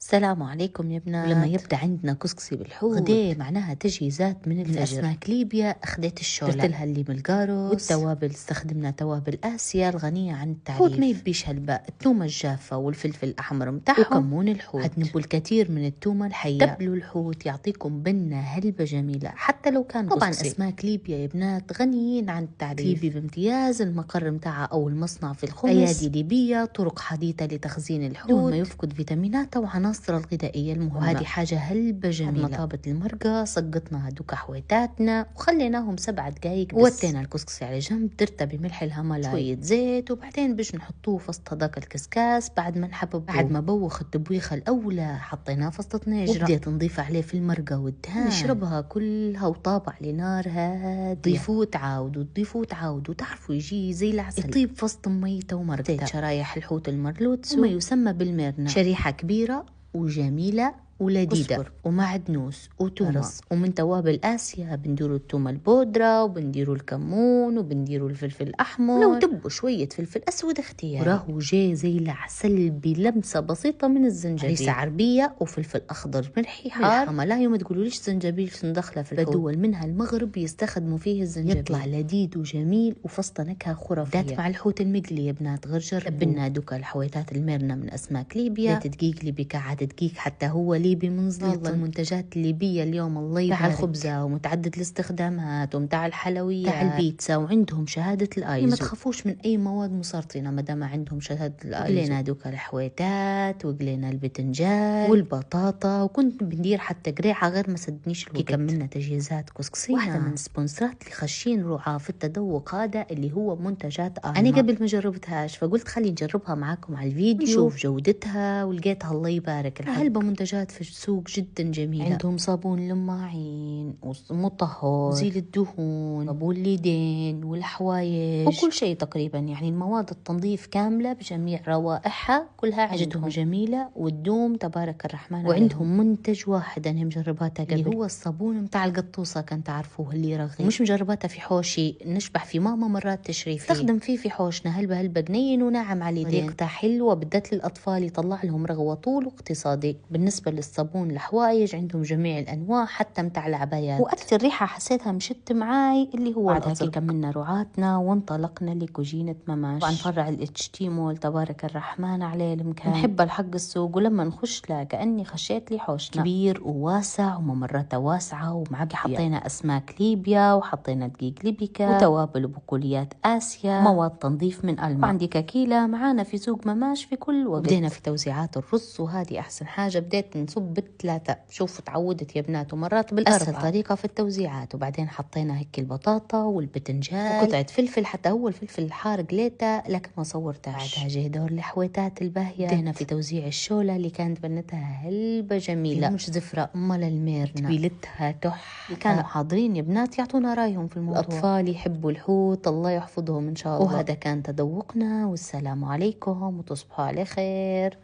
السلام عليكم يا بنات. ولما يبدأ عندنا كسكسي بالحوت غداء معناها تجهيزات من الفجر. من أسماك ليبيا أخذت الشولة، درت لها الليم القاروس والتوابل. استخدمنا توابل آسيا الغنية عن التعريف. الحوت ما يبيش هالباء، الثومة الجافة والفلفل الأحمر متاعهم وكمون الحوت. هتنبوا الكثير من الثومة الحية. تبلوا الحوت يعطيكم بنة هلبة جميلة حتى لو كان طبعا كسكسي. أسماك ليبيا يا بنات غنيين عن التعريف. ليبي بامتياز، المقر متاعها أو المصنع في الخمس. أيادي ليبية، طرق حديثة لتخزين الحوت دون ما يفقد فيتاميناته وعناصر الغذائية المهمة. وهذه حاجة هلبة جميلة. بعد ما طابت المرقة صقطنا هدوك حويتاتنا وخليناهم 7 دقايق بس. وتينا الكسكسي على جنب، درته بملح الهملايا شوية زيت، وبعدين باش نحطوه في وسط هذاك الكسكاس بعد ما نحبب. بعد ما بوخ التبويخة الأولى حطيناه في وسط نجرة وبديت نضيف عليه في المرقة والدهان نشربها كلها وطابع لنار هادية. ضيفوه تعاودوا تضيفوه تعاودوا، تعرفوا يجي زي العسل يطيب في وسط ميته ومرقته. شرايح الحوت المرلوت وما يسمى بالميرنا، شريحة كبيرة وجميلة ولذيذة ومعدنوس وتومة. ومن توابل آسيا بنديروا التومة البودرة وبنديروا الكمون وبنديروا الفلفل الأحمر، ولو تبوا شوية فلفل أسود اختياري. وراهو جاي زي العسل بلمسة بسيطة من الزنجبيل، هريسة عربية وفلفل أخضر ملحي حار. ملايو ما تقولوليش زنجبيل ندخله في الحوت. بدول منها المغرب يستخدموا فيه الزنجبيل، يطلع لذيذ وجميل وفصة نكهة خرافية. دات مع الحوت المقلي يا بنات غير جربوا. بنا دوكا الحويتات الميرنا من أسماك ليبيا. دقيق ليبي كعادة دقيق حتى هو ليبي منزلط. المنتجات الليبية اليوم الله يبارك، تاع الخبزة ومتعدد الاستخدامات ومتاع الحلويات تاع البيتزا، وعندهم شهادة الايزو. ما تخافوش من اي مواد مسرطنة ما دام عندهم شهادة الايزو. وقلينا دوكا الحويتات وقلينا البتنجان والبطاطا، وكنت بندير حتى قريعة غير ما سدنيش الوقت. كملنا تجهيزات كسكسينا. واحدة من السبونسرات اللي خشين رعاة في التذوق هذا اللي هو منتجات انا قبل ما جربتهاش فقلت خلي نجربها معاكم على الفيديو نشوف جودتها، ولقيتها الله يبارك هلبة منتجات في السوق جدا جميلة. عندهم صابون للماعين ومطهر وزيل الدهون، صابون اليدين والحوايج وكل شيء تقريبا، يعني المواد التنظيف كاملة بجميع روائحها كلها عندهم جميلة وتدوم تبارك الرحمن. وعندهم منتج واحد أنا مجرباتها قبل اللي هو الصابون متاع القطوصة، كان تعرفوه اللي رغي. مش مجرباتها في حوشي، نشبح في ماما مرات تشري فيه، استخدم فيه في حوشنا هلبة بنين وناعم على اليدين. طريقتها حلوة بالذات للأطفال، يطلع لهم رغوة طول واقتصادي. بالنسبة للصابون الحوايج عندهم جميع الأنواع حتى متاع العبايات، وأكثر ريحة حسيتها مشت معاي اللي هو الأزرق. كملنا رعاتنا وانطلقنا لكوجينة مماش. طبعا فرع الاتش تي مول تبارك الرحمن عليه المكان. نحب الحق السوق، ولما نخش لا كأني خشيت لي حوشنا كبير وواسع وممرته واسعة ومعاك. حطينا أسماك ليبيا وحطينا دقيق ليبيكا وتوابل وبقوليات آسيا، مواد تنظيف من ألمان. طبعا كيلة معانا في سوق مماش في كل وقت. بدينا في توزيعات الرز، وهذه أحسن حاجة بديت نصب ب3. شوفوا تعودت يا بنات ومرات بالأربعة، أسهل طريقة في التوزيعات. وبعدين حطينا هيك البطاطا والبتنجان وقطعة فلفل، حتى هو الفلفل الحار قليته لكن ما صورتهاش. بعدها جه دور الحويتات الباهيات. بدينا في توزيع الشولة اللي كانت بنتها هلبة جميلة، مش زفرة أمال الميرنا تبيلتها تحفة. كانوا حاضرين يا بنات يعطونا رايهم في الموضوع. الأطفال يحبوا الحوت الله يحفظهم إن شاء الله. وهذا كان تذوقنا، والسلام عليكم وتصبحوا على خير.